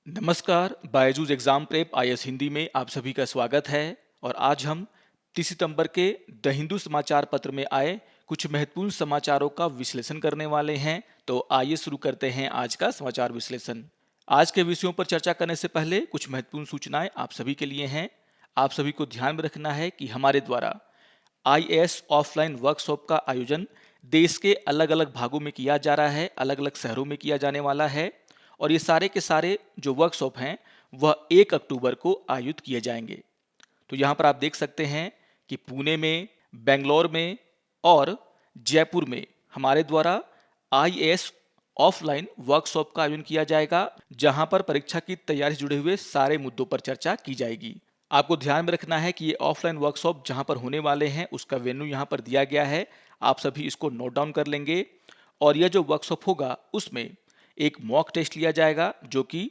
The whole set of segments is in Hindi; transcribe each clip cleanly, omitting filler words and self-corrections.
नमस्कार, Byju's exam prep IAS Hindi में आप सभी का स्वागत है। और आज हम 30 सितंबर के द हिंदू समाचार पत्र में आए कुछ महत्वपूर्ण समाचारों का विश्लेषण करने वाले हैं। तो आइए शुरू करते हैं आज का समाचार विश्लेषण। आज के विषयों पर चर्चा करने से पहले कुछ महत्वपूर्ण सूचनाएं आप सभी के लिए हैं। आप सभी को ध्यान में रखना है कि हमारे द्वारा आईएएस ऑफलाइन वर्कशॉप का आयोजन देश के अलग अलग भागों में किया जा रहा है, अलग अलग शहरों में किया जाने वाला है। और ये सारे के सारे जो वर्कशॉप हैं वह 1 अक्टूबर को आयोजित किए जाएंगे। तो यहाँ पर आप देख सकते हैं कि पुणे में, बेंगलोर में और जयपुर में हमारे द्वारा आईएएस ऑफलाइन वर्कशॉप का आयोजन किया जाएगा, जहां पर परीक्षा की तैयारी से जुड़े हुए सारे मुद्दों पर चर्चा की जाएगी। आपको ध्यान में रखना है कि ये ऑफलाइन वर्कशॉप जहां पर होने वाले हैं उसका वेन्यू यहाँ पर दिया गया है। आप सभी इसको नोट डाउन कर लेंगे। और यह जो वर्कशॉप होगा उसमें एक मॉक टेस्ट लिया जाएगा जो कि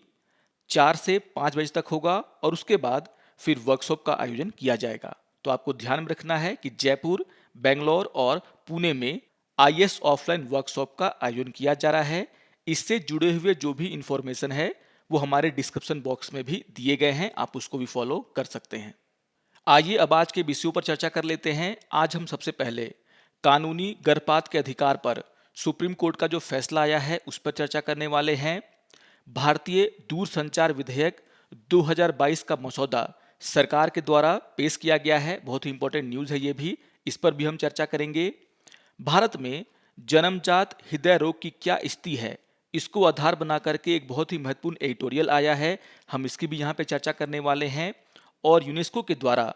4 से 5 बजे तक होगा और उसके बाद फिर वर्कशॉप का आयोजन किया जाएगा। तो आपको ध्यान में रखना है कि जयपुर, बेंगलोर और पुणे में आईएएस ऑफलाइन वर्कशॉप का आयोजन किया जा रहा है। इससे जुड़े हुए जो भी इंफॉर्मेशन है वो हमारे डिस्क्रिप्शन बॉक्स में भी दिए गए हैं, आप उसको भी फॉलो कर सकते हैं। आइए अब आज के विषयों पर चर्चा कर लेते हैं। आज हम सबसे पहले कानूनी गर्भपात के अधिकार पर सुप्रीम कोर्ट का जो फैसला आया है उस पर चर्चा करने वाले हैं। भारतीय दूरसंचार विधेयक 2022 का मसौदा सरकार के द्वारा पेश किया गया है, बहुत ही इंपॉर्टेंट न्यूज़ है ये भी, इस पर भी हम चर्चा करेंगे। भारत में जन्मजात हृदय रोग की क्या स्थिति है, इसको आधार बना करके एक बहुत ही महत्वपूर्ण एडिटोरियल आया है, हम इसकी भी यहाँ पे चर्चा करने वाले हैं। और यूनेस्को के द्वारा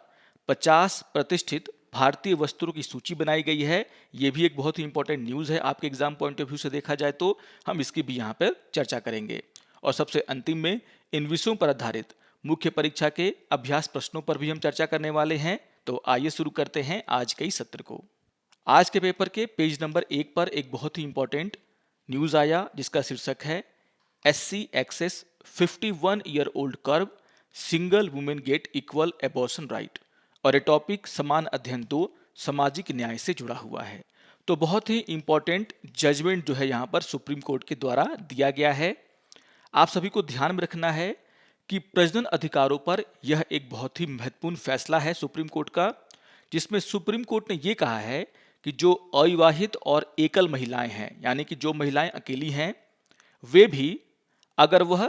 50 प्रतिष्ठित भारतीय वस्तुओं की सूची बनाई गई है, ये भी एक बहुत ही इंपॉर्टेंट न्यूज़ है आपके एग्जाम पॉइंट ऑफ व्यू से देखा जाए तो हम इसकी भी यहाँ पर चर्चा करेंगे। और सबसे अंतिम में इन विषयों पर आधारित मुख्य परीक्षा के अभ्यास प्रश्नों पर भी हम चर्चा करने वाले हैं। तो आइए शुरू करते हैं आज के इस सत्र को। आज के पेपर के पेज नंबर 1 पर एक बहुत ही इंपॉर्टेंट न्यूज़ आया जिसका शीर्षक है SC axes 51 year old curb, single women get equal abortion right. और ये टॉपिक समान अध्ययन 2 सामाजिक न्याय से जुड़ा हुआ है। तो बहुत ही इंपॉर्टेंट जजमेंट जो है यहाँ पर सुप्रीम कोर्ट के द्वारा दिया गया है। आप सभी को ध्यान में रखना है कि प्रजनन अधिकारों पर यह एक बहुत ही महत्वपूर्ण फैसला है सुप्रीम कोर्ट का, जिसमें सुप्रीम कोर्ट ने यह कहा है कि जो अविवाहित और एकल महिलाएं हैं, यानी कि जो महिलाएं अकेली हैं, वे भी अगर वह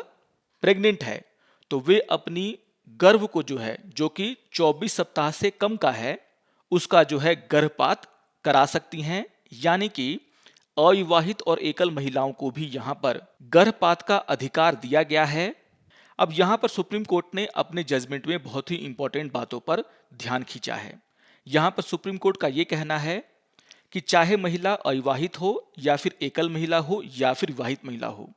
प्रेग्नेंट है तो वे अपनी गर्भ को जो है, जो कि 24 सप्ताह से कम का है, उसका जो है गर्भपात करा सकती हैं। यानी कि अविवाहित और एकल महिलाओं को भी यहां पर गर्भपात का अधिकार दिया गया है। अब यहां पर सुप्रीम कोर्ट ने अपने जजमेंट में बहुत ही इंपॉर्टेंट बातों पर ध्यान खींचा है। यहां पर सुप्रीम कोर्ट का यह कहना है कि चाहे महिला अविवाहित हो या फिर एकल महिला हो या फिर विवाहित महिला हो,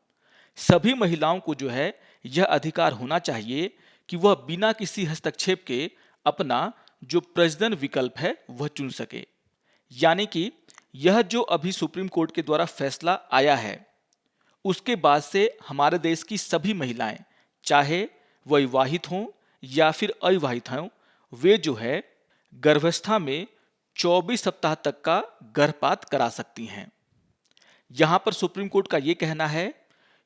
सभी महिलाओं को जो है यह अधिकार होना चाहिए कि वह बिना किसी हस्तक्षेप के अपना जो प्रजनन विकल्प है वह चुन सके। यानी कि यह जो अभी सुप्रीम कोर्ट के द्वारा फैसला आया है उसके बाद से हमारे देश की सभी महिलाएं, चाहे वह विवाहित हों या फिर अविवाहित हों, वे जो है गर्भावस्था में 24 सप्ताह तक का गर्भपात करा सकती हैं। यहां पर सुप्रीम कोर्ट का यह कहना है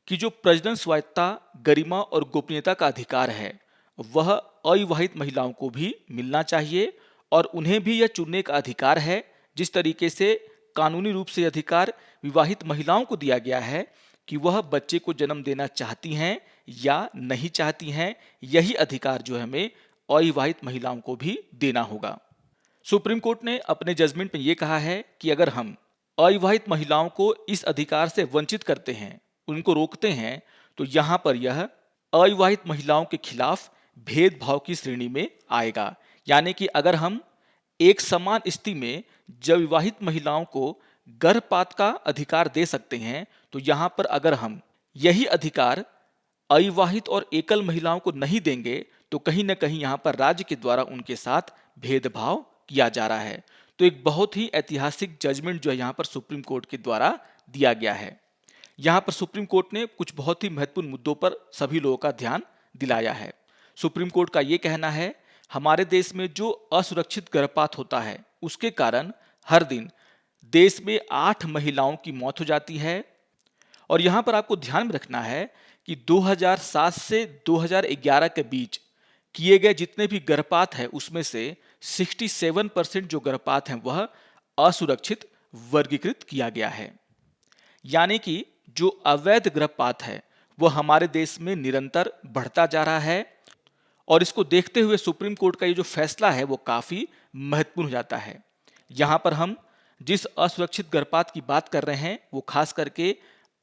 कि जो प्रजनन स्वायत्तता, गरिमा और गोपनीयता का अधिकार है वह अविवाहित महिलाओं को भी मिलना चाहिए और उन्हें भी यह चुनने का अधिकार है। जिस तरीके से कानूनी रूप से अधिकार विवाहित महिलाओं को दिया गया है कि वह बच्चे को जन्म देना चाहती हैं या नहीं चाहती हैं, यही अधिकार जो है हमें अविवाहित महिलाओं को भी देना होगा। सुप्रीम कोर्ट ने अपने जजमेंट में यह कहा है कि अगर हम अविवाहित महिलाओं को इस अधिकार से वंचित करते हैं, उनको रोकते हैं, तो यहां पर यह अविवाहित महिलाओं के खिलाफ भेदभाव की श्रेणी में आएगा। यानी कि अगर हम एक समान स्थिति में जब विवाहित महिलाओं को गर्भपात का अधिकार दे सकते हैं, तो यहां पर अगर हम यही अधिकार अविवाहित और एकल महिलाओं को नहीं देंगे तो कहीं ना कहीं यहां पर राज्य के द्वारा उनके साथ भेदभाव किया जा रहा है। तो एक बहुत ही ऐतिहासिक जजमेंट जो है यहां पर सुप्रीम कोर्ट के द्वारा दिया गया है। यहां पर सुप्रीम कोर्ट ने कुछ बहुत ही महत्वपूर्ण मुद्दों पर सभी लोगों का ध्यान दिलाया है। सुप्रीम कोर्ट का यह कहना है हमारे देश में जो असुरक्षित गर्भपात होता है उसके कारण हर दिन देश में 8 महिलाओं की मौत हो जाती है। और यहां पर आपको ध्यान में रखना है कि 2007 से 2011 के बीच किए गए जितने भी गर्भपात हैं उसमें से 67% जो गर्भपात हैं वह असुरक्षित वर्गीकृत किया गया है। यानी कि जो अवैध गर्भपात है वह हमारे देश में निरंतर बढ़ता जा रहा है और इसको देखते हुए सुप्रीम कोर्ट का ये जो फैसला है वो काफी महत्वपूर्ण हो जाता है। यहाँ पर हम जिस असुरक्षित गर्भपात की बात कर रहे हैं वो खास करके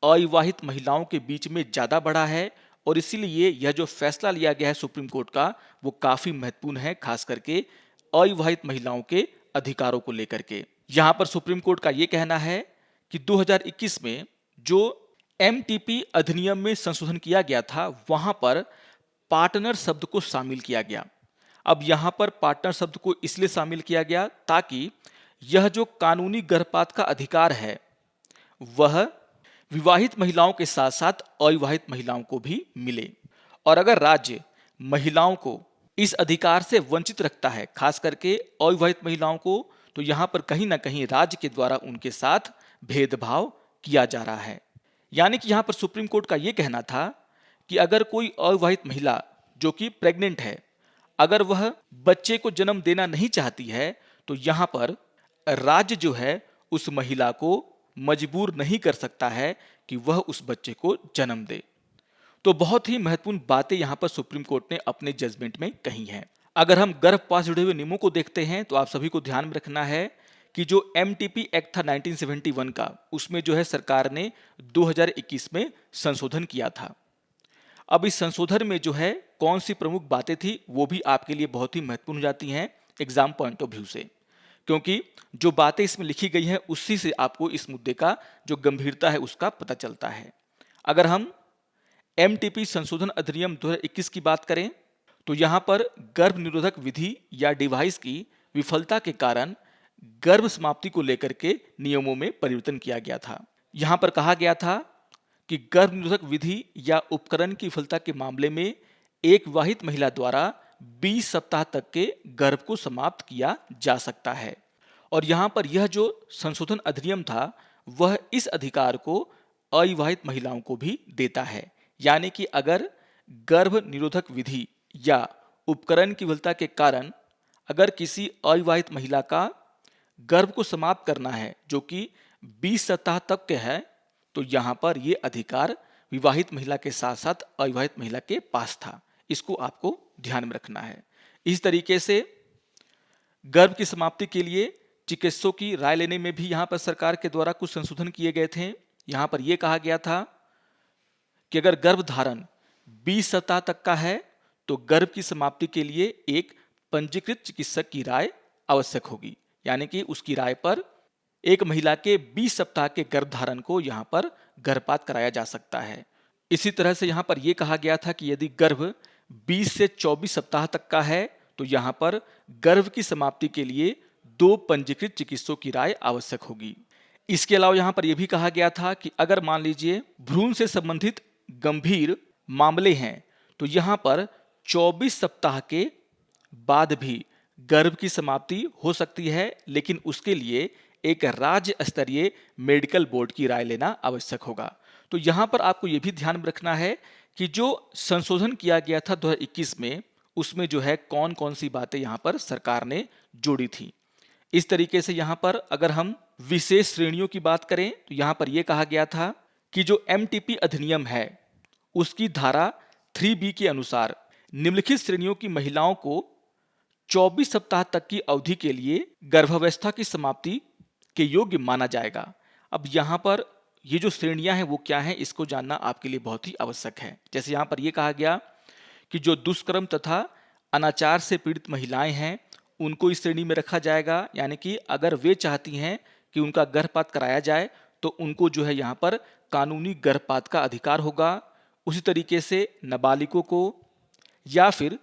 अविवाहित महिलाओं के बीच में ज्यादा बढ़ा है और इसीलिए यह जो फैसला लिया गया है सुप्रीम कोर्ट का वो काफी महत्वपूर्ण है, खास करके अविवाहित महिलाओं के अधिकारों को लेकर के। यहाँ पर सुप्रीम कोर्ट का ये कहना है कि 2021 में जो एमटीपी अधिनियम में संशोधन किया गया था वहां पर पार्टनर शब्द को शामिल किया गया। अब यहां पर पार्टनर शब्द को इसलिए शामिल किया गया ताकि यह जो कानूनी गर्भपात का अधिकार है वह विवाहित महिलाओं के साथ साथ अविवाहित महिलाओं को भी मिले। और अगर राज्य महिलाओं को इस अधिकार से वंचित रखता है, खास करके अविवाहित महिलाओं को, तो यहां पर कहीं ना कहीं राज्य के द्वारा उनके साथ भेदभाव किया जा रहा है। यानी कि यहां पर सुप्रीम कोर्ट का यह कहना था कि अगर कोई अविवाहित महिला जो कि प्रेग्नेंट है, अगर वह बच्चे को जन्म देना नहीं चाहती है तो यहां पर राज्य जो है उस महिला को मजबूर नहीं कर सकता है कि वह उस बच्चे को जन्म दे। तो बहुत ही महत्वपूर्ण बातें यहां पर सुप्रीम कोर्ट ने अपने जजमेंट में कही हैं। अगर हम गर्भपात से जुड़े हुए नियमों को देखते हैं तो आप सभी को ध्यान में रखना है कि जो एमटीपी एक्ट था 1971 का, उसमें जो है सरकार ने 2021 में संशोधन किया था। अब इस संशोधन में जो है कौन सी प्रमुख बातें थी वो भी आपके लिए बहुत ही महत्वपूर्ण हो जाती हैं एग्जाम पॉइंट ऑफ व्यू से, क्योंकि जो बातें इसमें लिखी गई हैं उसी से आपको इस मुद्दे का जो गंभीरता है उसका पता चलता है। अगर हम एमटीपी संशोधन अधिनियम 2021 की बात करें तो यहां पर गर्भ निरोधक विधि या डिवाइस की विफलता के कारण गर्भ समाप्ति को लेकर के नियमों में परिवर्तन किया गया था। यहां पर कहा गया था कि गर्भ निरोधक विधि या उपकरण की विफलता के मामले में एक विवाहित महिला द्वारा 20 सप्ताह तक के गर्भ को समाप्त किया जा सकता है। और यहां पर यह जो संशोधन अधिनियम था वह इस अधिकार को अविवाहित महिलाओं को भी देता है। यानी कि अगर गर्भ निरोधक विधि या उपकरण की विफलता के कारण अगर किसी अविवाहित महिला का गर्भ को समाप्त करना है जो कि 20 सप्ताह तक के है, तो यहां पर यह अधिकार विवाहित महिला के साथ साथ अविवाहित महिला के पास था। इसको आपको ध्यान में रखना है। इस तरीके से गर्भ की समाप्ति के लिए चिकित्सकों की राय लेने में भी यहां पर सरकार के द्वारा कुछ संशोधन किए गए थे। यहां पर यह कहा गया था कि अगर गर्भधारण 20 सप्ताह तक का है तो गर्भ की समाप्ति के लिए एक पंजीकृत चिकित्सक की राय आवश्यक होगी। यानी कि उसकी राय पर एक महिला के 20 सप्ताह के गर्भधारण को यहां पर गर्भपात कराया जा सकता है। इसी तरह से यहां पर यह कहा गया था कि यदि गर्भ 20 से 24 सप्ताह तक का है तो यहां पर गर्भ की समाप्ति के लिए 2 पंजीकृत चिकित्सकों की राय आवश्यक होगी। इसके अलावा यहां पर यह भी कहा गया था कि अगर मान लीजिए भ्रूण से संबंधित गंभीर मामले हैं तो यहां पर 24 सप्ताह के बाद भी गर्भ की समाप्ति हो सकती है, लेकिन उसके लिए एक राज्य स्तरीय मेडिकल बोर्ड की राय लेना आवश्यक होगा। तो यहां पर आपको यह भी ध्यान में रखना है कि जो संशोधन किया गया था 2021 में उसमें जो है कौन कौन सी बातें यहां पर सरकार ने जोड़ी थी। इस तरीके से यहां पर अगर हम विशेष श्रेणियों की बात करें तो यहां पर यह कहा गया था कि जो एमटीपी अधिनियम है उसकी धारा 3B के अनुसार निम्नलिखित श्रेणियों की महिलाओं को 24 सप्ताह तक की अवधि के लिए गर्भावस्था की समाप्ति के योग्य माना जाएगा। अब यहां पर ये जो श्रेणियां हैं वो क्या हैं इसको जानना आपके लिए बहुत ही आवश्यक है। जैसे यहां पर यह कहा गया कि जो दुष्कर्म तथा अनाचार से पीड़ित महिलाएं हैं उनको इस श्रेणी में रखा जाएगा। यानी कि अगर वे चाहती हैं कि उनका गर्भपात कराया जाए तो उनको जो है यहाँ पर कानूनी गर्भपात का अधिकार होगा। उसी तरीके से नाबालिगों को या फिर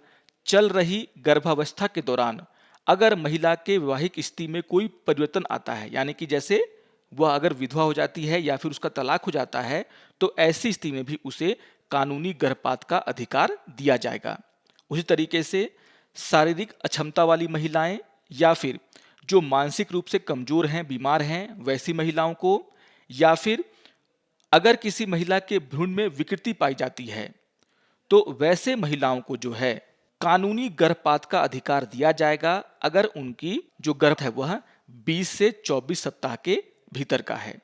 चल रही गर्भावस्था के दौरान अगर महिला के वैवाहिक स्थिति में कोई परिवर्तन आता है, यानी कि जैसे वह अगर विधवा हो जाती है या फिर उसका तलाक हो जाता है, तो ऐसी स्थिति में भी उसे कानूनी गर्भपात का अधिकार दिया जाएगा। उसी तरीके से शारीरिक अक्षमता वाली महिलाएं या फिर जो मानसिक रूप से कमजोर हैं, बीमार हैं, वैसी महिलाओं को, या फिर अगर किसी महिला के भ्रूण में विकृति पाई जाती है तो वैसे महिलाओं को जो है कानूनी गर्भपात का अधिकार दिया जाएगा अगर उनकी जो गर्भ है वह 20 से 24 सप्ताह के भीतर का है।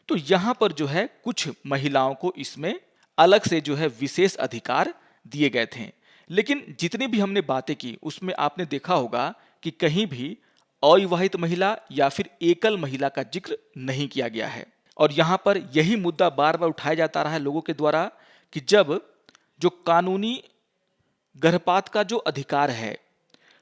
तो यहाँ पर जो है कुछ महिलाओं को इसमें अलग से जो है विशेष अधिकार दिए गए थे। लेकिन जितनी भी हमने बातें की उसमें आपने देखा होगा कि कहीं भी अविवाहित महिला या फिर एकल महिला का जिक्र नहीं किया गया है। और यहाँ पर यही मुद्दा बार बार उठाया जाता रहा है लोगों के द्वारा कि जब जो कानूनी गर्भपात का जो अधिकार है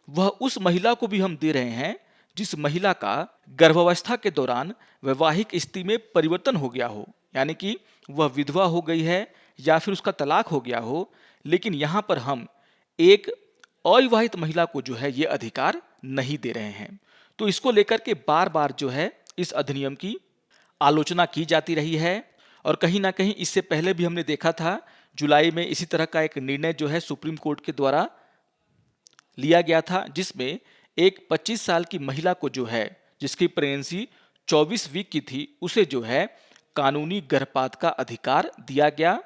वह उस महिला को भी हम दे रहे हैं जिस महिला का गर्भावस्था के दौरान वैवाहिक स्थिति में परिवर्तन हो गया हो, यानी कि वह विधवा हो गई है या फिर उसका तलाक हो गया हो, लेकिन यहाँ पर हम एक अविवाहित महिला को जो है ये अधिकार नहीं दे रहे हैं। तो इसको लेकर के बार बार जो है इस अधिनियम की आलोचना की जाती रही है। और कहीं ना कहीं इससे पहले भी हमने देखा था जुलाई में इसी तरह का एक निर्णय जो है सुप्रीम कोर्ट के द्वारा लिया गया था, जिसमें एक 25 साल की महिला को जो है जिसकी प्रेगनेंसी 24 वीक की थी उसे जो है कानूनी गर्भपात का अधिकार दिया गया,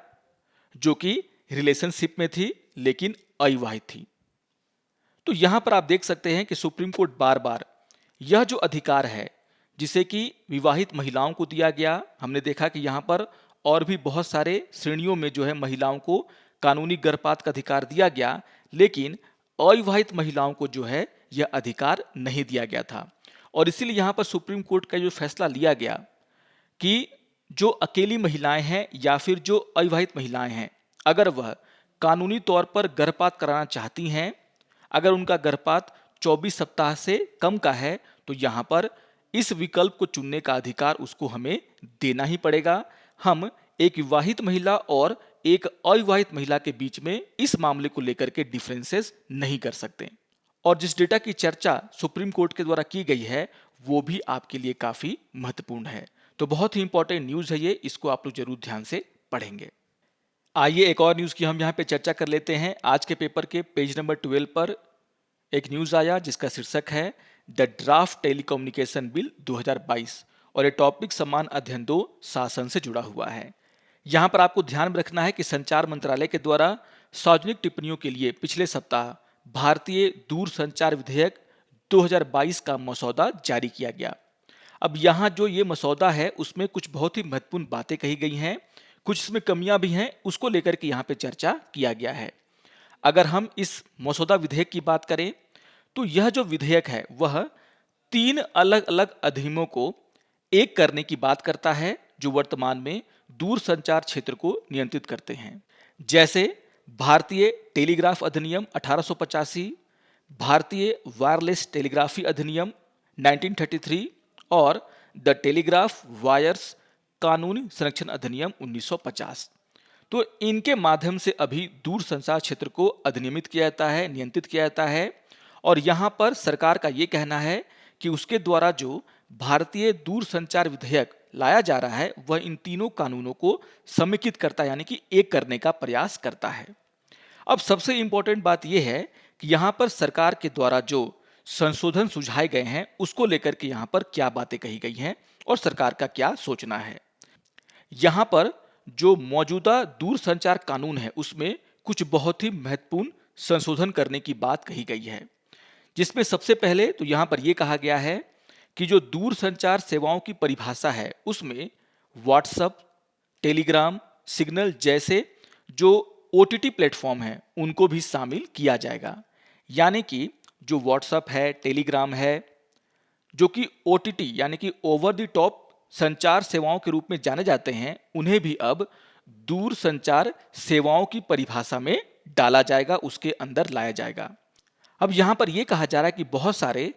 जो कि रिलेशनशिप में थी लेकिन अविवाहित थी। तो यहां पर आप देख सकते हैं कि सुप्रीम कोर्ट बार बार यह जो अधिकार है जिसे कि विवाहित महिलाओं को दिया गया, हमने देखा कि यहाँ पर और भी बहुत सारे श्रेणियों में जो है महिलाओं को कानूनी गर्भपात का अधिकार दिया गया, लेकिन अविवाहित महिलाओं को जो है यह अधिकार नहीं दिया गया था। और इसीलिए यहाँ पर सुप्रीम कोर्ट का जो फैसला लिया गया कि जो अकेली महिलाएं हैं या फिर जो अविवाहित महिलाएं हैं, अगर वह कानूनी तौर पर गर्भपात कराना चाहती हैं, अगर उनका गर्भपात 24 सप्ताह से कम का है, तो यहाँ पर इस विकल्प को चुनने का अधिकार उसको हमें देना ही पड़ेगा। हम एक विवाहित महिला और एक अविवाहित महिला के बीच में इस मामले को लेकर के डिफरेंसेस नहीं कर सकते। और जिस डेटा की चर्चा सुप्रीम कोर्ट के द्वारा की गई है वो भी आपके लिए काफी महत्वपूर्ण है। तो बहुत ही इंपॉर्टेंट न्यूज है ये, इसको आप लोग जरूर ध्यान से पढ़ेंगे। आइए एक और न्यूज की हम यहाँ पे चर्चा कर लेते हैं। आज के पेपर के पेज नंबर 12 पर एक न्यूज आया जिसका शीर्षक है द ड्राफ्ट टेलीकम्युनिकेशन बिल 2022 और ये टॉपिक समान अध्ययन 2 शासन से जुड़ा हुआ है। यहाँ पर आपको ध्यान में रखना है कि संचार मंत्रालय के द्वारा सार्वजनिक टिप्पणियों के लिए पिछले सप्ताह भारतीय दूरसंचार विधेयक 2022 का मसौदा जारी किया गया। अब यहाँ जो ये मसौदा है उसमें कुछ बहुत ही महत्वपूर्ण बातें कही गई हैं, कुछ इसमें कमियां भी हैं, उसको लेकर के यहाँ पे चर्चा किया गया है। अगर हम इस मसौदा विधेयक की बात करें तो यह जो विधेयक है वह 3 अलग अलग अधिनियमों को एक करने की बात करता है जो वर्तमान में दूरसंचार क्षेत्र को नियंत्रित करते हैं, जैसे भारतीय टेलीग्राफ अधिनियम 1885, भारतीय वायरलेस टेलीग्राफी अधिनियम 1933 और द टेलीग्राफ वायर्स कानूनी संरक्षण अधिनियम 1950। तो इनके माध्यम से अभी दूरसंचार क्षेत्र को अधिनियमित किया जाता है, नियंत्रित किया जाता है। और यहाँ पर सरकार का ये कहना है कि उसके द्वारा जो भारतीय दूरसंचार विधेयक लाया जा रहा है वह इन तीनों कानूनों को समेकित करता है, यानी कि एक करने का प्रयास करता है। अब सबसे इंपॉर्टेंट बात यह है कि यहाँ पर सरकार के द्वारा जो संशोधन सुझाए गए हैं उसको लेकर के यहाँ पर क्या बातें कही गई हैं और सरकार का क्या सोचना है। यहाँ पर जो मौजूदा दूरसंचार कानून है उसमें कुछ बहुत ही महत्वपूर्ण संशोधन करने की बात कही गई है, जिसमें सबसे पहले तो यहाँ पर यह कहा गया है कि जो दूरसंचार सेवाओं की परिभाषा है उसमें व्हाट्सएप, टेलीग्राम, सिग्नल जैसे जो OTT प्लेटफॉर्म है उनको भी शामिल किया जाएगा। यानी कि जो व्हाट्सएप है, टेलीग्राम है, जो कि OTT यानी कि ओवर द टॉप संचार सेवाओं के रूप में जाने जाते हैं, उन्हें भी अब दूरसंचार सेवाओं की परिभाषा में डाला जाएगा, उसके अंदर लाया जाएगा। अब यहाँ पर यह कहा जा रहा है कि बहुत सारे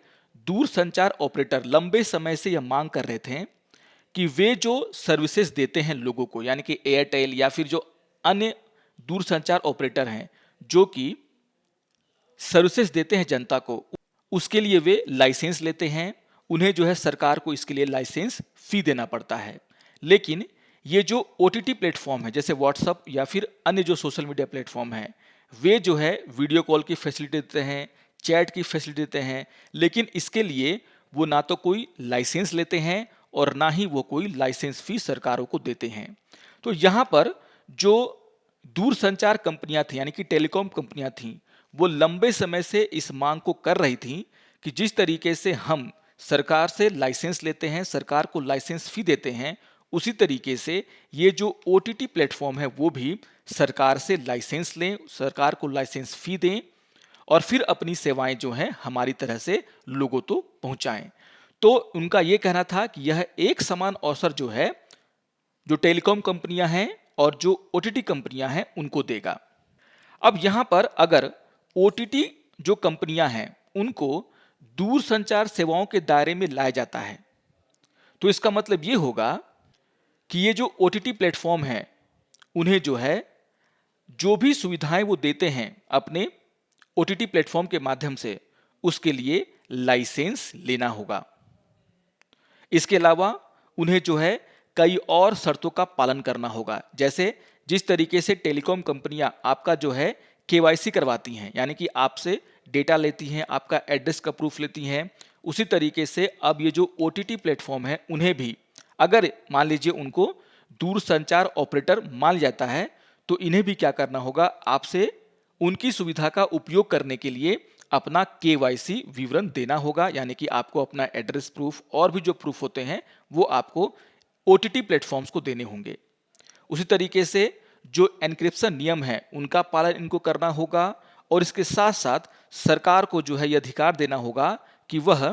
दूरसंचार ऑपरेटर लंबे समय से यह मांग कर रहे थे कि वे जो सर्विसेज देते हैं लोगों को, यानी कि एयरटेल या फिर जो अन्य दूरसंचार ऑपरेटर हैं जो कि सर्विसेज देते हैं जनता को, उसके लिए वे लाइसेंस लेते हैं, उन्हें जो है सरकार को इसके लिए लाइसेंस फी देना पड़ता है। लेकिन ये जो OTT प्लेटफॉर्म है जैसे व्हाट्सएप या फिर अन्य जो सोशल मीडिया प्लेटफॉर्म है वे जो है वीडियो कॉल की फैसिलिटी देते हैं, चैट की फैसिलिटी देते हैं, लेकिन इसके लिए वो ना तो कोई लाइसेंस लेते हैं और ना ही वो कोई लाइसेंस फी सरकारों को देते हैं। तो यहाँ पर जो दूरसंचार कंपनियां थी यानी कि टेलीकॉम कंपनियां थी, वो लंबे समय से इस मांग को कर रही थी कि जिस तरीके से हम सरकार से लाइसेंस लेते हैं, सरकार को लाइसेंस फी देते हैं, उसी तरीके से ये जो ओटीटी प्लेटफॉर्म है वो भी सरकार से लाइसेंस लें, सरकार को लाइसेंस फी दें और फिर अपनी सेवाएं जो हैं हमारी तरह से लोगों तो पहुंचाएं। तो उनका ये कहना था कि यह एक समान अवसर जो है, जो टेलीकॉम कंपनियां हैं और जो ओटीटी कंपनियां हैं उनको देगा। अब यहां पर अगर ओटीटी जो कंपनियां हैं उनको दूरसंचार सेवाओं के दायरे में लाया जाता है, तो इसका मतलब ये होगा कि ये जो ओटीटी प्लेटफॉर्म है उन्हें जो है जो भी सुविधाएं वो देते हैं अपने ओटीटी प्लेटफॉर्म के माध्यम से, उसके लिए लाइसेंस लेना होगा। इसके अलावा उन्हें जो है कई और शर्तों का पालन करना होगा। जैसे जिस तरीके से टेलीकॉम कंपनियां आपका जो है केवाईसी करवाती हैं, यानी कि आपसे डेटा लेती हैं, आपका एड्रेस का प्रूफ लेती हैं, उसी तरीके से अब ये जो ओटीटी प्लेटफॉर्म है उन्हें भी अगर मान लीजिए उनको दूरसंचार ऑपरेटर मान जाता है, तो इन्हें भी क्या करना होगा, आपसे उनकी सुविधा का उपयोग करने के लिए अपना केवाईसी विवरण देना होगा। यानी कि आपको अपना एड्रेस प्रूफ और भी जो प्रूफ होते हैं वो आपको ओटीटी प्लेटफॉर्म्स को देने होंगे। उसी तरीके से जो एन्क्रिप्शन नियम है उनका पालन इनको करना होगा और इसके साथ साथ सरकार को जो है यह अधिकार देना होगा कि वह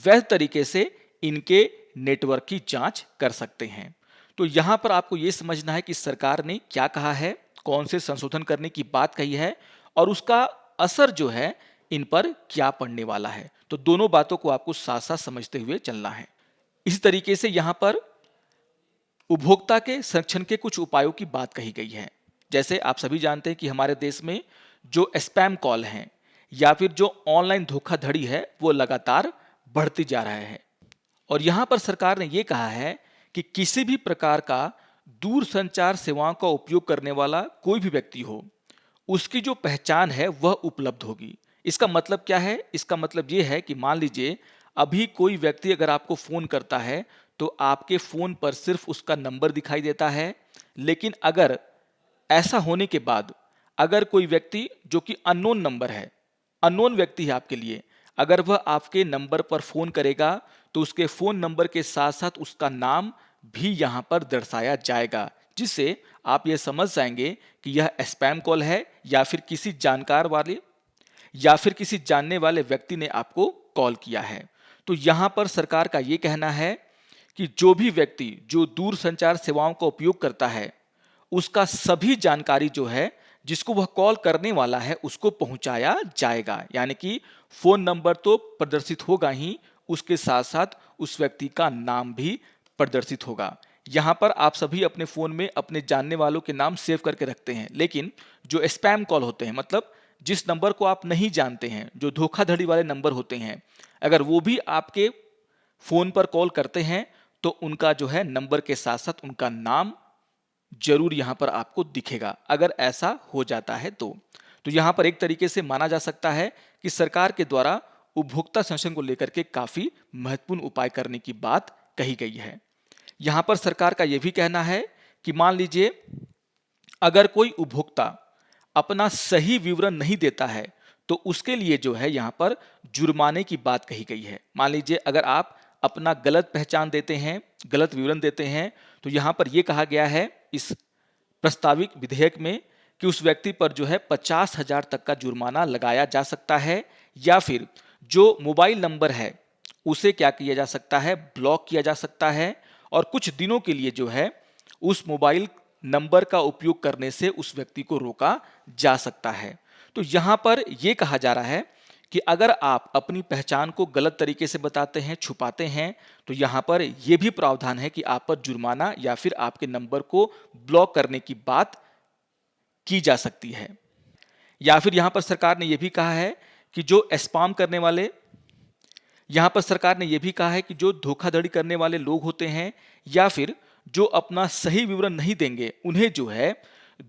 वैध तरीके से इनके नेटवर्क की जांच कर सकते हैं। तो यहां पर आपको यह समझना है कि सरकार ने क्या कहा है, कौन से संशोधन करने की बात कही है और उसका असर जो है इन पर क्या पड़ने वाला है। तो दोनों बातों को आपको साथ साथ समझते हुए चलना है। इसी तरीके से यहां पर उपभोक्ता के संरक्षण के कुछ उपायों की बात कही गई है। जैसे आप सभी जानते हैं कि हमारे देश में जो स्पैम कॉल हैं या फिर जो ऑनलाइन धोखाधड़ी है वो लगातार बढ़ती जा रहा है और यहां पर सरकार ने यह कहा है कि किसी भी प्रकार का दूरसंचार सेवाओं का उपयोग करने वाला कोई भी व्यक्ति हो, उसकी जो पहचान है वह उपलब्ध होगी। इसका मतलब क्या है? इसका मतलब यह है कि मान लीजिए अभी कोई व्यक्ति अगर आपको फोन करता है तो आपके फोन पर सिर्फ उसका नंबर दिखाई देता है, लेकिन अगर ऐसा होने के बाद अगर कोई व्यक्ति जो कि अननोन नंबर है, अननोन व्यक्ति है आपके लिए, अगर वह आपके नंबर पर फोन करेगा तो उसके फोन नंबर के साथ साथ उसका नाम भी यहां पर दर्शाया जाएगा, जिससे आप यह समझ जाएंगे कि यह स्पैम कॉल है या फिर किसी जानकार वाले या फिर किसी जानने वाले व्यक्ति ने आपको कॉल किया है। तो यहां पर सरकार का यह कहना है कि जो भी व्यक्ति जो दूरसंचार सेवाओं का उपयोग करता है उसका सभी जानकारी जो है जिसको वह कॉल करने वाला है उसको पहुंचाया जाएगा। यानी कि फोन नंबर तो प्रदर्शित होगा ही, उसके साथ साथ उस व्यक्ति का नाम भी प्रदर्शित होगा। यहां पर आप सभी अपने फोन में अपने जानने वालों के नाम सेव करके रखते हैं, लेकिन जो स्पैम कॉल होते हैं, मतलब जिस नंबर को आप नहीं जानते हैं, जो धोखाधड़ी वाले नंबर होते हैं, अगर वो भी आपके फोन पर कॉल करते हैं तो उनका जो है नंबर के साथ साथ उनका नाम जरूर यहां पर आपको दिखेगा। अगर ऐसा हो जाता है तो यहां पर एक तरीके से माना जा सकता है कि सरकार के द्वारा उपभोक्ता संरक्षण को लेकर के काफी महत्वपूर्ण उपाय करने की बात कही गई है। यहां पर सरकार का यह भी कहना है कि मान लीजिए अगर कोई उपभोक्ता अपना सही विवरण नहीं देता है तो उसके लिए जो है यहां पर जुर्माने की बात कही गई है। मान लीजिए अगर आप अपना गलत पहचान देते हैं, गलत विवरण देते हैं, तो यहां पर यह कहा गया है इस प्रस्तावित विधेयक में कि उस व्यक्ति पर जो है 50,000 तक का जुर्माना लगाया जा सकता है या फिर जो मोबाइल नंबर है उसे क्या किया जा सकता है, ब्लॉक किया जा सकता है और कुछ दिनों के लिए जो है उस मोबाइल नंबर का उपयोग करने से उस व्यक्ति को रोका जा सकता है। तो यहां पर यह कहा जा रहा है कि अगर आप अपनी पहचान को गलत तरीके से बताते हैं, छुपाते हैं, तो यहां पर यह भी प्रावधान है कि आप पर जुर्माना या फिर आपके नंबर को ब्लॉक करने की बात की जा सकती है। या फिर यहां पर सरकार ने यह भी कहा है कि जो स्पैम करने वाले, यहां पर सरकार ने यह भी कहा है कि जो धोखाधड़ी करने वाले लोग होते हैं या फिर जो अपना सही विवरण नहीं देंगे, उन्हें जो है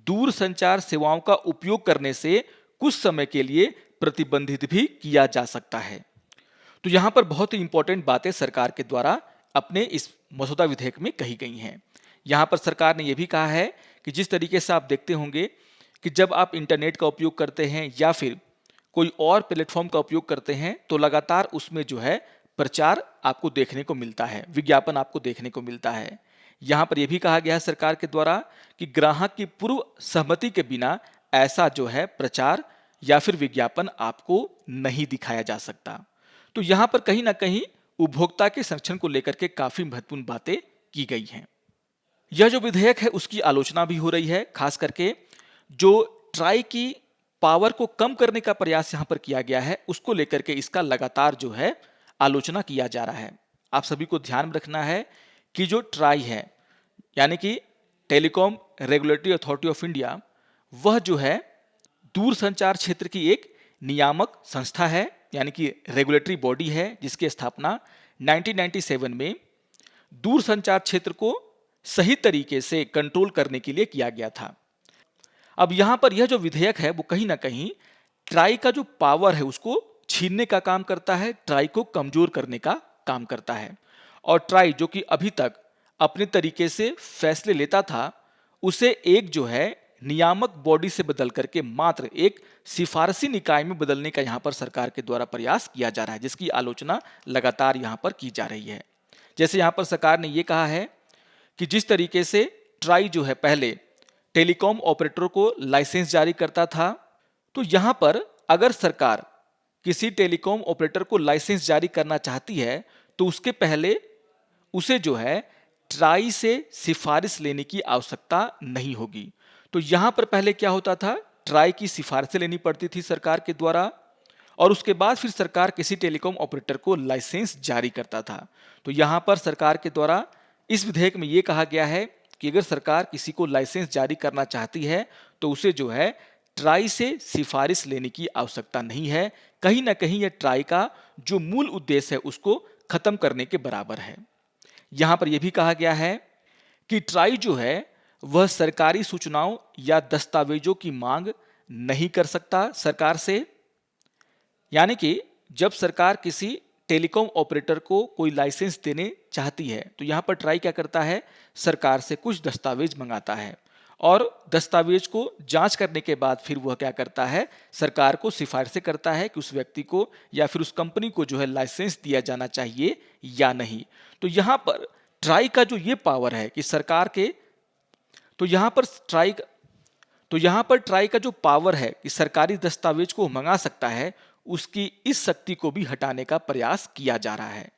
दूरसंचार सेवाओं का उपयोग करने से कुछ समय के लिए प्रतिबंधित भी किया जा सकता है। तो यहां पर बहुत ही इंपॉर्टेंट बातें सरकार के द्वारा अपने इस मसौदा विधेयक में कही गई हैं। यहाँ पर सरकार ने यह भी कहा है कि जिस तरीके से आप देखते होंगे कि जब आप इंटरनेट का उपयोग करते हैं या फिर कोई और प्लेटफॉर्म का उपयोग करते हैं तो लगातार उसमें जो है प्रचार आपको देखने को मिलता है, विज्ञापन आपको देखने को मिलता है। यहाँ पर यह भी कहा गया है सरकार के द्वारा कि ग्राहक की पूर्व सहमति के बिना ऐसा जो है प्रचार या फिर विज्ञापन आपको नहीं दिखाया जा सकता। तो यहाँ पर कहीं ना कहीं उपभोक्ता के संरक्षण को लेकर के काफी महत्वपूर्ण बातें की गई हैं। यह जो विधेयक है उसकी आलोचना भी हो रही है, खास करके जो ट्राई की पावर को कम करने का प्रयास यहां पर किया गया है उसको लेकर के इसका लगातार जो है आलोचना किया जा रहा है। आप सभी को ध्यान में रखना है कि जो ट्राई है यानी कि telecom regulatory authority of India, वह जो है दूरसंचार क्षेत्र की एक नियामक संस्था है, यानी कि रेगुलेटरी बॉडी है, जिसकी स्थापना 1997 में दूरसंचार क्षेत्र को सही तरीके से कंट्रोल करने के लिए किया गया था। अब यहां पर यह जो विधेयक है वो कहीं ना कहीं ट्राई का जो पावर है उसको छीनने का काम करता है, ट्राई को कमजोर करने का काम करता है। और ट्राई जो कि अभी तक अपने तरीके से फैसले लेता था, उसे एक जो है नियामक बॉडी से बदल करके मात्र एक सिफारसी निकाय में बदलने का यहां पर सरकार के द्वारा प्रयास किया जा रहा है, जिसकी आलोचना लगातार यहां पर की जा रही है। जैसे यहां पर सरकार ने यह कहा है कि जिस तरीके से ट्राई जो है पहले टेलीकॉम ऑपरेटरों को लाइसेंस जारी करता था, तो यहां पर अगर सरकार किसी टेलीकॉम ऑपरेटर को लाइसेंस जारी करना चाहती है तो उसके पहले उसे जो है ट्राई से सिफारिश लेने की आवश्यकता नहीं होगी। तो यहां पर पहले क्या होता था, ट्राई की सिफारिशें लेनी पड़ती थी सरकार के द्वारा और उसके बाद फिर सरकार किसी टेलीकॉम ऑपरेटर को लाइसेंस जारी करता था। तो यहां पर सरकार के द्वारा इस विधेयक में यह कहा गया है कि अगर सरकार किसी को लाइसेंस जारी करना चाहती है तो उसे जो है ट्राई से सिफारिश लेने की आवश्यकता नहीं है। कहीं ना कहीं यह ट्राई का जो मूल उद्देश्य है उसको खत्म करने के बराबर है। यहां पर यह भी कहा गया है कि ट्राई जो है वह सरकारी सूचनाओं या दस्तावेजों की मांग नहीं कर सकता सरकार से। यानी कि जब सरकार किसी टेलीकॉम ऑपरेटर को कोई लाइसेंस देने चाहती है तो यहां पर ट्राई क्या करता है, सरकार से कुछ दस्तावेज मंगाता है और दस्तावेज को जांच करने के बाद फिर वह क्या करता है, सरकार को सिफारिशें करता है कि उस व्यक्ति को या फिर उस कंपनी को जो है लाइसेंस दिया जाना चाहिए या नहीं। तो यहां पर ट्राई का जो ये पावर है कि सरकार के तो यहां पर ट्राई का जो पावर है कि सरकारी दस्तावेज को मंगा सकता है, उसकी इस शक्ति को भी हटाने का प्रयास किया जा रहा है।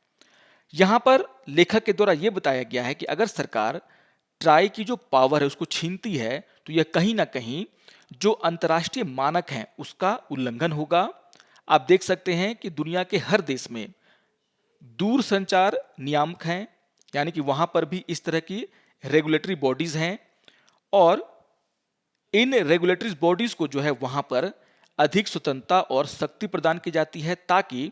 यहां पर लेखक के द्वारा यह बताया गया है कि अगर सरकार ट्राई की जो पावर है उसको छीनती है तो यह कहीं ना कहीं जो अंतर्राष्ट्रीय मानक हैं उसका उल्लंघन होगा। आप देख सकते हैं कि दुनिया के हर देश में दूरसंचार नियामक हैं, यानी कि वहां पर भी इस तरह की रेगुलेटरी बॉडीज हैं और इन रेगुलेटरी बॉडीज को जो है वहां पर अधिक स्वतंत्रता और शक्ति प्रदान की जाती है ताकि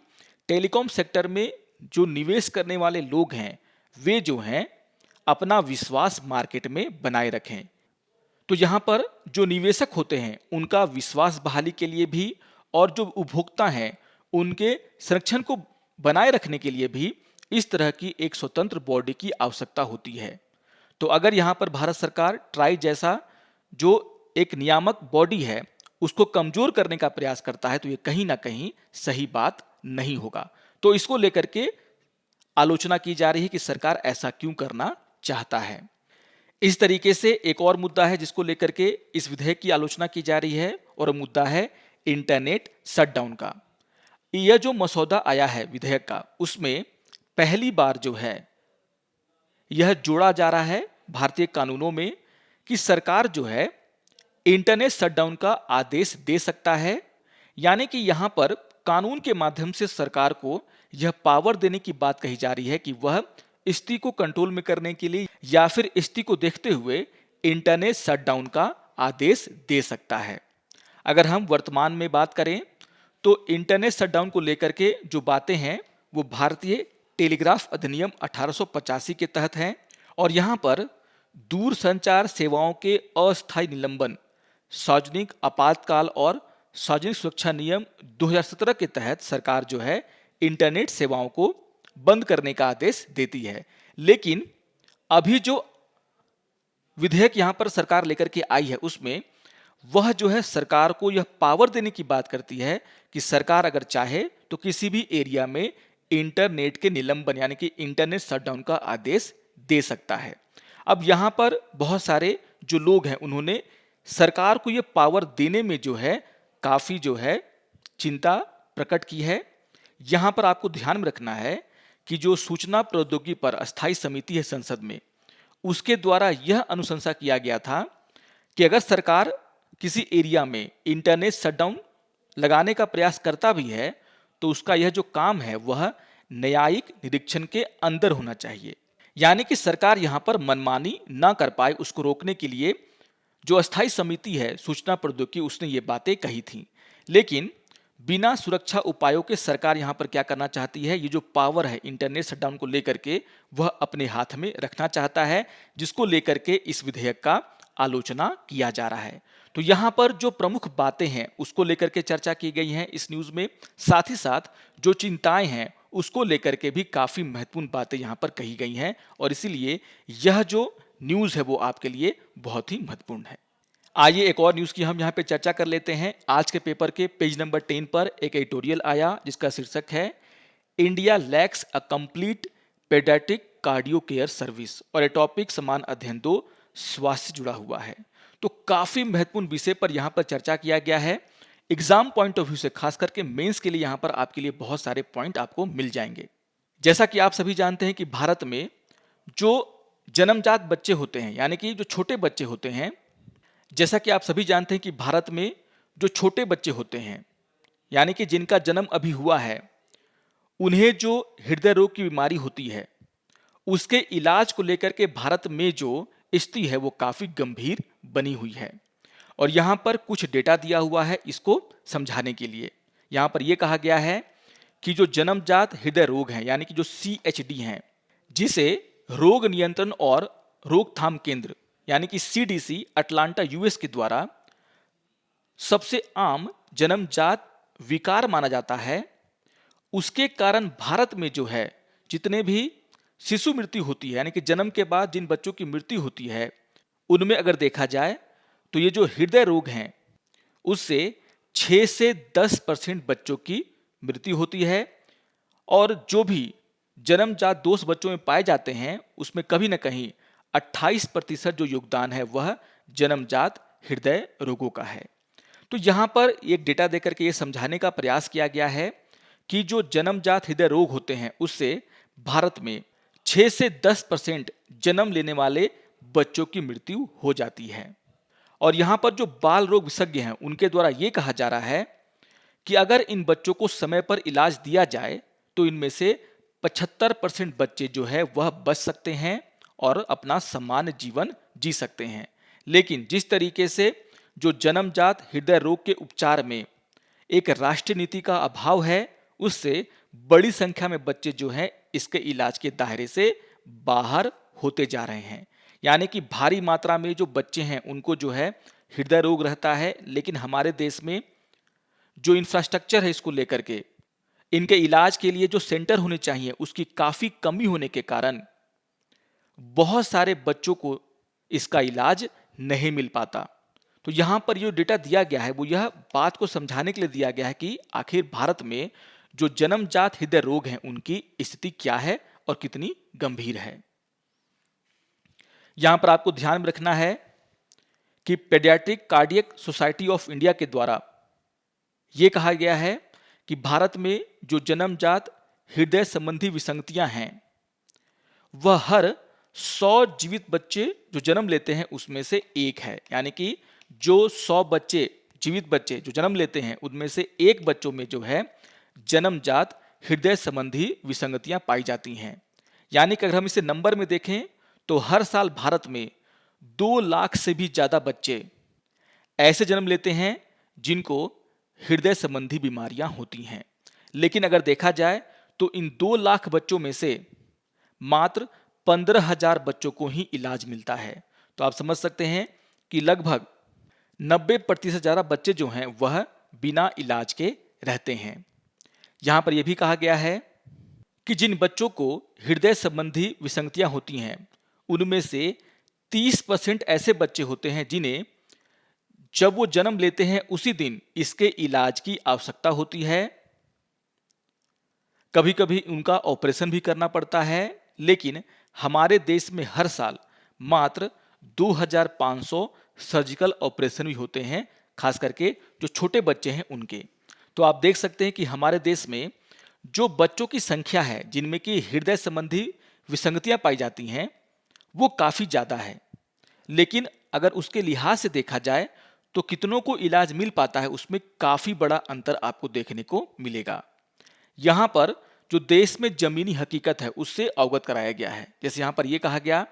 टेलीकॉम सेक्टर में जो निवेश करने वाले लोग हैं वे जो हैं अपना विश्वास मार्केट में बनाए रखें। तो यहां पर जो निवेशक होते हैं उनका विश्वास बहाली के लिए भी और जो उपभोक्ता हैं उनके संरक्षण को बनाए रखने के लिए भी इस तरह की एक स्वतंत्र बॉडी की आवश्यकता होती है। तो अगर यहां पर भारत सरकार ट्राई जैसा जो एक नियामक बॉडी है उसको कमजोर करने का प्रयास करता है तो ये कहीं ना कहीं सही बात नहीं होगा। तो इसको लेकर के आलोचना की जा रही है कि सरकार ऐसा क्यों करना चाहता है। इस तरीके से एक और मुद्दा है जिसको लेकर के इस विधेयक की आलोचना की जा रही है और मुद्दा है इंटरनेट शटडाउन का। यह जो मसौदा आया है विधेयक का उसमें पहली बार जो है यह जोड़ा जा रहा है भारतीय कानूनों में कि सरकार जो है इंटरनेट शटडाउन का आदेश दे सकता है। यानी कि यहां पर कानून के माध्यम से सरकार को यह पावर देने की बात कही जा रही है कि वह स्थिति को कंट्रोल में करने के लिए या फिर स्थिति को देखते हुए इंटरनेट शटडाउन का आदेश दे सकता है। अगर हम वर्तमान में बात करें तो इंटरनेट शटडाउन को लेकर के जो बातें हैं वो भारतीय टेलीग्राफ अधिनियम 1885 के तहत हैं और यहां पर दूरसंचार सेवाओं के अस्थायी निलंबन, सार्वजनिक आपातकाल और सार्वजनिक सुरक्षा नियम 2017 के तहत सरकार जो है इंटरनेट सेवाओं को बंद करने का आदेश देती है। लेकिन अभी जो विधेयक यहाँ पर सरकार लेकर के आई है उसमें वह जो है सरकार को यह पावर देने की बात करती है कि सरकार अगर चाहे तो किसी भी एरिया में इंटरनेट के निलंबन यानी कि इंटरनेट शटडाउन का आदेश दे सकता है। अब यहाँ पर बहुत सारे जो लोग हैं उन्होंने सरकार को यह पावर देने में जो है काफी जो है चिंता प्रकट की है। यहाँ पर आपको ध्यान में रखना है कि जो सूचना प्रौद्योगिकी पर अस्थायी समिति है संसद में, उसके द्वारा यह अनुशंसा किया गया था कि अगर सरकार किसी एरिया में इंटरनेट शटडाउन लगाने का प्रयास करता भी है तो उसका यह जो काम है वह न्यायिक निरीक्षण के अंदर होना चाहिए, यानी कि सरकार यहां पर मनमानी ना कर पाए उसको रोकने के लिए जो अस्थायी समिति है सूचना प्रौद्योगिकी उसने ये बातें कही थी। लेकिन बिना सुरक्षा उपायों के सरकार यहां पर क्या करना चाहती है, ये जो पावर है इंटरनेट शटडाउन को लेकर के वह अपने हाथ में रखना चाहता है, जिसको लेकर के इस विधेयक का आलोचना किया जा रहा है। तो यहां पर जो प्रमुख बातें हैं उसको लेकर के चर्चा की गई है इस न्यूज में, साथ ही साथ जो चिंताएं हैं उसको लेकर के भी काफी महत्वपूर्ण बातें यहां पर कही गई हैं और इसीलिए यह जो न्यूज है वो आपके लिए बहुत ही महत्वपूर्ण है। आइए एक और न्यूज की हम यहाँ पे चर्चा कर लेते हैं। आज के पेपर के पेज नंबर 10 पर एक एडिटोरियल आया जिसका शीर्षक है India lakhs a complete paediatric cardio care service और ये टॉपिक समान अध्ययन 2 स्वास्थ्य से जुड़ा हुआ है। तो काफी महत्वपूर्ण विषय पर यहाँ पर चर्चा किया गया है। एग्जाम पॉइंट ऑफ व्यू से खास करके मेंस के लिए यहाँ पर आपके लिए बहुत सारे पॉइंट आपको मिल जाएंगे। जैसा कि आप सभी जानते हैं कि भारत में जो जन्मजात बच्चे होते हैं यानी कि जो छोटे बच्चे होते हैं, जैसा कि आप सभी जानते हैं कि भारत में जो छोटे बच्चे होते हैं यानी कि जिनका जन्म अभी हुआ है, उन्हें जो हृदय रोग की बीमारी होती है उसके इलाज को लेकर के भारत में जो स्थिति है वो काफी गंभीर बनी हुई है। और यहाँ पर कुछ डेटा दिया हुआ है इसको समझाने के लिए। यहाँ पर यह कहा गया है कि जो जन्मजात हृदय रोग हैं यानी कि जो CHD हैं, जिसे रोग नियंत्रण और रोकथाम केंद्र यानी कि CDC अटलांटा US के द्वारा सबसे आम जन्मजात विकार माना जाता है, उसके कारण भारत में जो है जितने भी शिशु मृत्यु होती है यानी कि जन्म के बाद जिन बच्चों की मृत्यु होती है उनमें अगर देखा जाए तो ये जो हृदय रोग हैं उससे 6 से 10% बच्चों की मृत्यु होती है और जो भी जन्मजात दोष बच्चों में पाए जाते हैं उसमें कभी ना कहीं 28% जो योगदान है वह जन्मजात हृदय रोगों का है। तो यहाँ पर एक डेटा देकर के ये समझाने का प्रयास किया गया है कि जो जन्मजात हृदय रोग होते हैं उससे भारत में 6 से 10% जन्म लेने वाले बच्चों की मृत्यु हो जाती है। और यहाँ पर जो बाल रोग विशेषज्ञ हैं उनके द्वारा ये कहा जा रहा है कि अगर इन बच्चों को समय पर इलाज दिया जाए तो इनमें से 75% बच्चे जो है वह बच सकते हैं और अपना सामान्य जीवन जी सकते हैं। लेकिन जिस तरीके से जो जन्मजात हृदय रोग के उपचार में एक राष्ट्रीय नीति का अभाव है, उससे बड़ी संख्या में बच्चे जो हैं इसके इलाज के दायरे से बाहर होते जा रहे हैं। यानी कि भारी मात्रा में जो बच्चे हैं उनको जो है हृदय रोग रहता है, लेकिन हमारे देश में जो इंफ्रास्ट्रक्चर है इसको लेकर के इनके इलाज के लिए जो सेंटर होने चाहिए उसकी काफी कमी होने के कारण बहुत सारे बच्चों को इसका इलाज नहीं मिल पाता। तो यहाँ पर जो डेटा दिया गया है वो यह बात को समझाने के लिए दिया गया है कि आखिर भारत में जो जन्मजात हृदय रोग हैं उनकी स्थिति क्या है और कितनी गंभीर है। यहां पर आपको ध्यान में रखना है कि paediatric cardiac society of India के द्वारा यह कहा गया है कि भारत में जो जन्मजात हृदय संबंधी विसंगतियां हैं वह हर 100 जीवित बच्चे जो जन्म लेते हैं उसमें से एक है। यानी कि जो 100 बच्चे जीवित बच्चे जो जन्म लेते हैं उनमें से एक बच्चों में जो है जन्मजात हृदय संबंधी विसंगतियां पाई जाती हैं। यानी कि अगर हम इसे नंबर में देखें तो हर साल भारत में 2 लाख से भी ज्यादा बच्चे ऐसे जन्म लेते हैं जिनको हृदय संबंधी बीमारियां होती हैं। लेकिन अगर देखा जाए तो इन 2 लाख बच्चों में से मात्र 15,000 बच्चों को ही इलाज मिलता है। तो आप समझ सकते हैं कि लगभग 90% ज्यादा बच्चे जो हैं वह बिना इलाज के रहते हैं। यहां पर यह भी कहा गया है कि जिन बच्चों को हृदय संबंधी विसंगतियां होती हैं उनमें से 30% ऐसे बच्चे होते हैं जिन्हें जब वो जन्म लेते हैं उसी दिन इसके इलाज की आवश्यकता होती है। कभी कभी उनका ऑपरेशन भी करना पड़ता है, लेकिन हमारे देश में हर साल मात्र 2500 सर्जिकल ऑपरेशन भी होते हैं, खास करके जो छोटे बच्चे हैं उनके। तो आप देख सकते हैं कि हमारे देश में जो बच्चों की संख्या है जिनमें कि हृदय संबंधी विसंगतियां पाई जाती हैं वो काफ़ी ज़्यादा है। लेकिन अगर उसके लिहाज से देखा जाए तो कितनों को इलाज मिल पाता है उसमें काफ़ी बड़ा अंतर आपको देखने को मिलेगा। यहाँ पर जो देश में जमीनी हकीकत है उससे अवगत कराया गया है। जैसे यहाँ पर यह कहा गया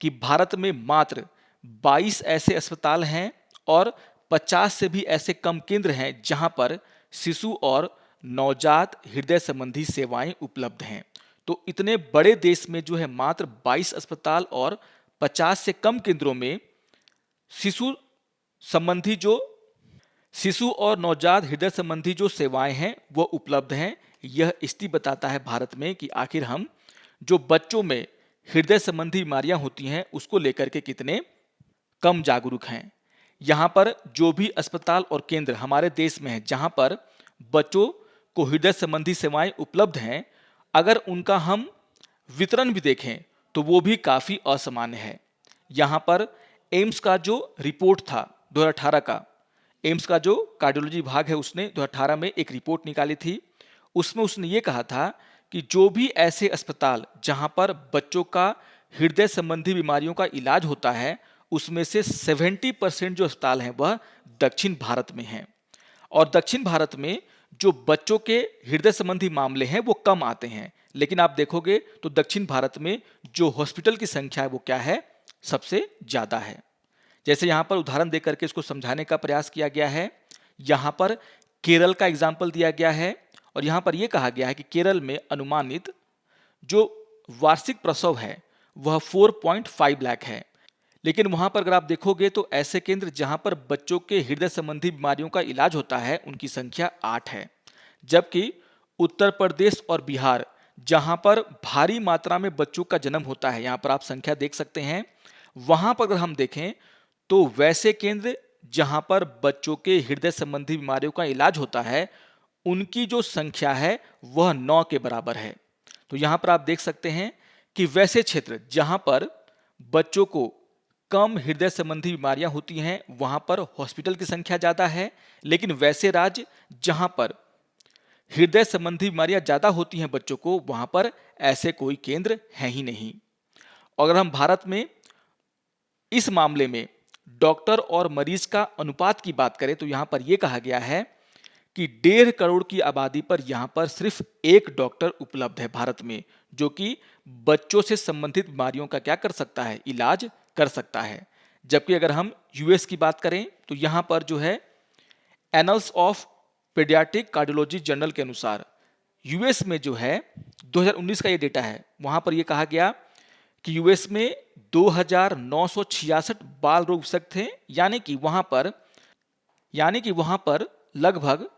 कि भारत में मात्र 22 ऐसे अस्पताल हैं और 50 से भी ऐसे कम केंद्र हैं जहाँ पर शिशु और नवजात हृदय संबंधी सेवाएं उपलब्ध हैं। तो इतने बड़े देश में जो है मात्र 22 अस्पताल और 50 से कम केंद्रों में शिशु संबंधी जो शिशु और नवजात हृदय संबंधी जो सेवाएं हैं वो उपलब्ध हैं। यह स्थिति बताता है भारत में कि आखिर हम जो बच्चों में हृदय संबंधी बीमारियां होती हैं उसको लेकर के कितने कम जागरूक हैं। यहाँ पर जो भी अस्पताल और केंद्र हमारे देश में है जहाँ पर बच्चों को हृदय संबंधी सेवाएं उपलब्ध हैं, अगर उनका हम वितरण भी देखें तो वो भी काफ़ी असामान्य है। यहाँ पर एम्स का जो रिपोर्ट था 2018 का, एम्स का जो कार्डियोलॉजी विभाग है उसने 2018 में एक रिपोर्ट निकाली थी। उसमें उसने ये कहा था कि जो भी ऐसे अस्पताल जहाँ पर बच्चों का हृदय संबंधी बीमारियों का इलाज होता है उसमें से 70% जो अस्पताल हैं वह दक्षिण भारत में हैं। और दक्षिण भारत में जो बच्चों के हृदय संबंधी मामले हैं वो कम आते हैं, लेकिन आप देखोगे तो दक्षिण भारत में जो हॉस्पिटल की संख्या है वो क्या है, सबसे ज़्यादा है। जैसे यहाँ पर उदाहरण दे करके इसको समझाने का प्रयास किया गया है। यहाँ पर केरल का एग्जाम्पल दिया गया है और यहाँ पर यह कहा गया है कि केरल में अनुमानित जो वार्षिक प्रसव है वह 4.5 लाख है। लेकिन वहाँ पर अगर आप देखोगे तो ऐसे केंद्र जहाँ पर बच्चों के हृदय संबंधी बीमारियों का इलाज होता है उनकी संख्या 8 है। जबकि उत्तर प्रदेश और बिहार जहाँ पर भारी मात्रा में बच्चों का जन्म होता है, यहाँ पर आप संख्या देख सकते हैं, वहाँ पर अगर हम देखें तो वैसे केंद्र जहाँ पर बच्चों के हृदय संबंधी बीमारियों का इलाज होता है उनकी जो संख्या है वह 9 के बराबर है। तो यहाँ पर आप देख सकते हैं कि वैसे क्षेत्र जहाँ पर बच्चों को कम हृदय संबंधी बीमारियां होती हैं वहां पर हॉस्पिटल की संख्या ज़्यादा है, लेकिन वैसे राज्य जहां पर हृदय संबंधी बीमारियां ज़्यादा होती हैं बच्चों को वहां पर ऐसे कोई केंद्र है ही नहीं। अगर हम भारत में इस मामले में डॉक्टर और मरीज का अनुपात की बात करें तो यहाँ पर यह कहा गया है कि 1.5 करोड़ की आबादी पर यहाँ पर सिर्फ एक डॉक्टर उपलब्ध है भारत में, जो कि बच्चों से संबंधित बीमारियों का क्या कर सकता है, इलाज कर सकता है। जबकि अगर हम यूएस की बात करें तो यहाँ पर जो है annuls of paediatric cardiology journal के अनुसार यूएस में जो है 2019 का ये डेटा है, वहाँ पर ये कहा गया कि यूएस में 2966 बाल रोग विशेषज्ञ थे, यानी कि वहाँ पर लगभग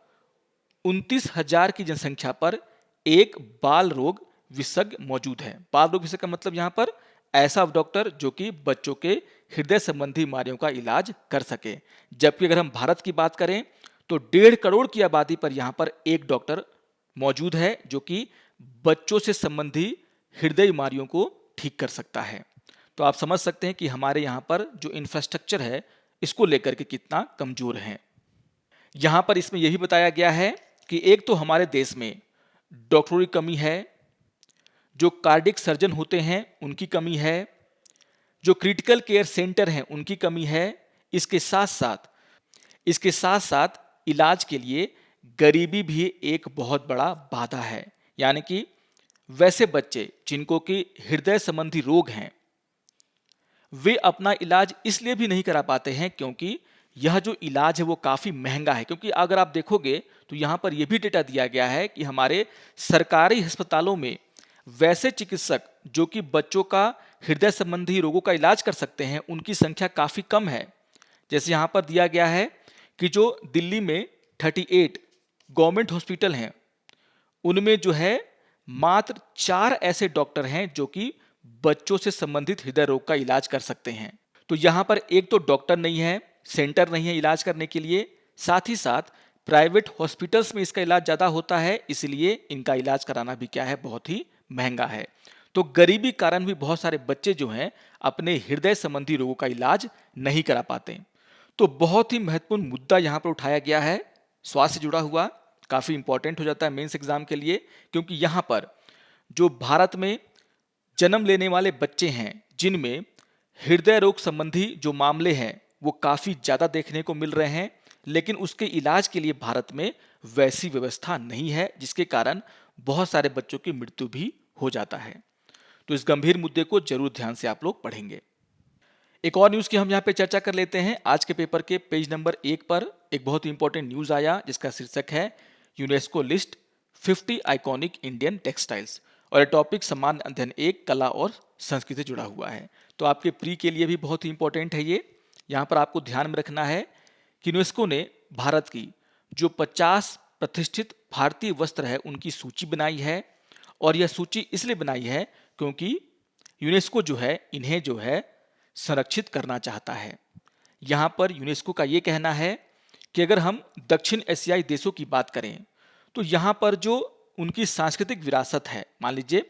29,000 की जनसंख्या पर एक बाल रोग विशेषज्ञ मौजूद है। बाल रोग विशेषज्ञ का मतलब यहाँ पर ऐसा डॉक्टर जो कि बच्चों के हृदय संबंधी बीमारियों का इलाज कर सके। जबकि अगर हम भारत की बात करें तो 1.5 करोड़ की आबादी पर यहाँ पर एक डॉक्टर मौजूद है जो कि बच्चों से संबंधी हृदय बीमारियों को ठीक कर सकता है। तो आप समझ सकते हैं कि हमारे यहाँ पर जो इंफ्रास्ट्रक्चर है इसको लेकर के कितना कमजोर है। यहाँ पर इसमें यही बताया गया है कि एक तो हमारे देश में डॉक्टरों की कमी है, जो कार्डियक सर्जन होते हैं उनकी कमी है, जो क्रिटिकल केयर सेंटर हैं उनकी कमी है। इसके साथ साथ इलाज के लिए गरीबी भी एक बहुत बड़ा बाधा है। यानी कि वैसे बच्चे जिनको कि हृदय संबंधी रोग हैं वे अपना इलाज इसलिए भी नहीं करा पाते हैं क्योंकि यह जो इलाज है वो काफ़ी महंगा है। क्योंकि अगर आप देखोगे तो यहाँ पर यह भी डेटा दिया गया है कि हमारे सरकारी अस्पतालों में वैसे चिकित्सक जो कि बच्चों का हृदय संबंधी रोगों का इलाज कर सकते हैं उनकी संख्या काफ़ी कम है। जैसे यहाँ पर दिया गया है कि जो दिल्ली में 38 गवर्नमेंट हॉस्पिटल हैं उनमें जो है मात्र 4 ऐसे डॉक्टर हैं जो कि बच्चों से संबंधित हृदय रोग का इलाज कर सकते हैं। तो यहाँ पर एक तो डॉक्टर नहीं है, सेंटर नहीं है इलाज करने के लिए, साथ ही साथ प्राइवेट हॉस्पिटल्स में इसका इलाज ज़्यादा होता है, इसलिए इनका इलाज कराना भी क्या है, बहुत ही महंगा है। तो गरीबी कारण भी बहुत सारे बच्चे जो हैं अपने हृदय संबंधी रोगों का इलाज नहीं करा पाते। तो बहुत ही महत्वपूर्ण मुद्दा यहाँ पर उठाया गया है, स्वास्थ्य से जुड़ा हुआ, काफ़ी इंपॉर्टेंट हो जाता है मेंस एग्जाम के लिए, क्योंकि यहाँ पर जो भारत में जन्म लेने वाले बच्चे हैं जिनमें हृदय रोग संबंधी जो मामले हैं वो काफ़ी ज़्यादा देखने को मिल रहे हैं, लेकिन उसके इलाज के लिए भारत में वैसी व्यवस्था नहीं है, जिसके कारण बहुत सारे बच्चों की मृत्यु भी हो जाता है। तो इस गंभीर मुद्दे को जरूर ध्यान से आप लोग पढ़ेंगे। एक और न्यूज़ की हम यहाँ पे चर्चा कर लेते हैं। आज के पेपर के पेज नंबर 1 पर एक बहुत ही इंपॉर्टेंट न्यूज़ आया जिसका शीर्षक है UNESCO list 50 iconic Indian textiles, और ये टॉपिक सामान्य अध्ययन 1 कला और संस्कृति से जुड़ा हुआ है। तो आपके प्री के लिए भी बहुत ही इंपॉर्टेंट है ये। यहाँ पर आपको ध्यान में रखना है कि यूनेस्को ने भारत की जो 50 प्रतिष्ठित भारतीय वस्त्र है उनकी सूची बनाई है, और यह सूची इसलिए बनाई है क्योंकि यूनेस्को जो है इन्हें जो है संरक्षित करना चाहता है। यहाँ पर यूनेस्को का ये कहना है कि अगर हम दक्षिण एशियाई देशों की बात करें तो यहाँ पर जो उनकी सांस्कृतिक विरासत है, मान लीजिए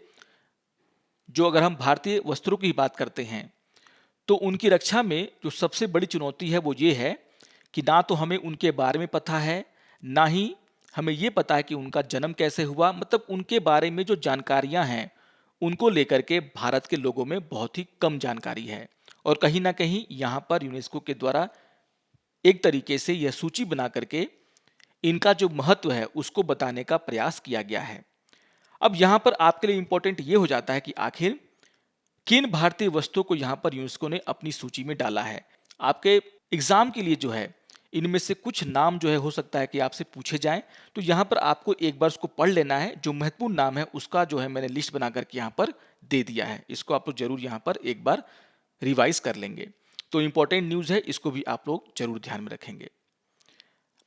जो अगर हम भारतीय वस्त्रों की बात करते हैं तो उनकी रक्षा में जो सबसे बड़ी चुनौती है वो ये है कि ना तो हमें उनके बारे में पता है, ना ही हमें ये पता है कि उनका जन्म कैसे हुआ, मतलब उनके बारे में जो जानकारियां हैं उनको लेकर के भारत के लोगों में बहुत ही कम जानकारी है। और कहीं ना कहीं यहाँ पर यूनेस्को के द्वारा एक तरीके से यह सूची बना करके इनका जो महत्व है उसको बताने का प्रयास किया गया है। अब यहाँ पर आपके लिए इंपॉर्टेंट ये हो जाता है कि आखिर किन भारतीय वस्तुओं को यहाँ पर यूनेस्को ने अपनी सूची में डाला है। आपके एग्जाम के लिए जो है इनमें से कुछ नाम जो है हो सकता है कि आपसे पूछे जाएं, तो यहाँ पर आपको एक बार उसको पढ़ लेना है। जो महत्वपूर्ण नाम है उसका जो है मैंने लिस्ट बना करके यहाँ पर दे दिया है, इसको आप लोग जरूर यहाँ पर एक बार रिवाइज कर लेंगे। तो इंपॉर्टेंट न्यूज़ है, इसको भी आप लोग जरूर ध्यान में रखेंगे।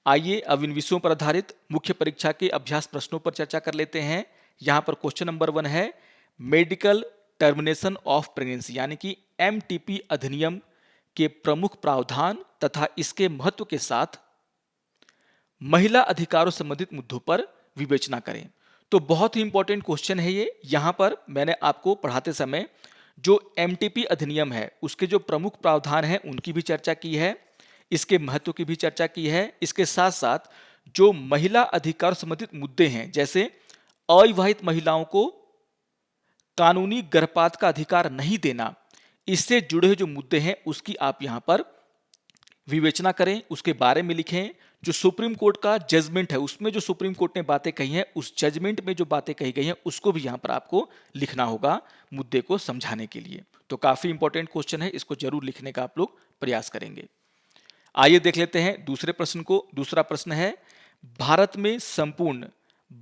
आइए अब इन विषयों पर आधारित मुख्य परीक्षा के अभ्यास प्रश्नों पर चर्चा कर लेते हैं। यहाँ पर क्वेश्चन नंबर 1 है मेडिकल टर्मिनेशन ऑफ प्रेगनेंसी यानी कि एमटीपी अधिनियम के प्रमुख प्रावधान तथा इसके महत्व के साथ महिला अधिकारों संबंधित मुद्दों पर विवेचना करें। तो बहुत ही इंपॉर्टेंट क्वेश्चन है ये। यहाँ पर मैंने आपको पढ़ाते समय जो एमटीपी अधिनियम है उसके जो प्रमुख प्रावधान हैं उनकी भी चर्चा की है, इसके महत्व की भी चर्चा की है। इसके साथ साथ जो महिला अधिकार संबंधित मुद्दे हैं, जैसे अविवाहित महिलाओं को कानूनी गर्भपात का अधिकार नहीं देना, इससे जुड़े हुए जो मुद्दे हैं उसकी आप यहाँ पर विवेचना करें, उसके बारे में लिखें। जो सुप्रीम कोर्ट का जजमेंट है उसमें जो सुप्रीम कोर्ट ने बातें कही हैं उस जजमेंट में जो बातें कही गई हैं उसको भी यहाँ पर आपको लिखना होगा मुद्दे को समझाने के लिए। तो काफी इंपॉर्टेंट क्वेश्चन है, इसको जरूर लिखने का आप लोग प्रयास करेंगे। आइए देख लेते हैं दूसरे प्रश्न को। दूसरा प्रश्न है भारत में संपूर्ण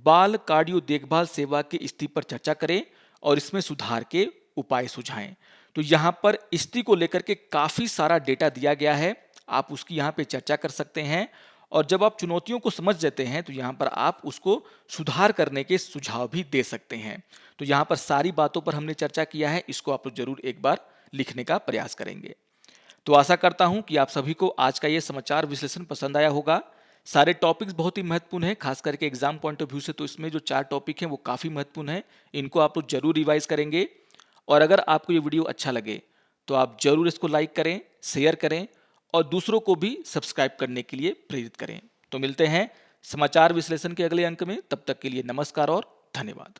बाल कार्डियो देखभाल सेवा की स्थिति पर चर्चा करें और इसमें सुधार के उपाय सुझाएं। तो यहाँ पर स्थिति को लेकर के काफी सारा डेटा दिया गया है, आप उसकी यहाँ पे चर्चा कर सकते हैं, और जब आप चुनौतियों को समझ जाते हैं तो यहाँ पर आप उसको सुधार करने के सुझाव भी दे सकते हैं। तो यहाँ पर सारी बातों पर हमने चर्चा किया है, इसको आप लोग जरूर एक बार लिखने का प्रयास करेंगे। तो आशा करता हूं कि आप सभी को आज का ये समाचार विश्लेषण पसंद आया होगा। सारे टॉपिक्स बहुत ही महत्वपूर्ण हैं, खास करके एग्जाम पॉइंट ऑफ व्यू से। तो इसमें जो 4 टॉपिक हैं वो काफ़ी महत्वपूर्ण हैं, इनको आप लोग जरूर रिवाइज करेंगे। और अगर आपको ये वीडियो अच्छा लगे तो आप जरूर इसको लाइक करें, शेयर करें और दूसरों को भी सब्सक्राइब करने के लिए प्रेरित करें। तो मिलते हैं समाचार विश्लेषण के अगले अंक में, तब तक के लिए नमस्कार और धन्यवाद।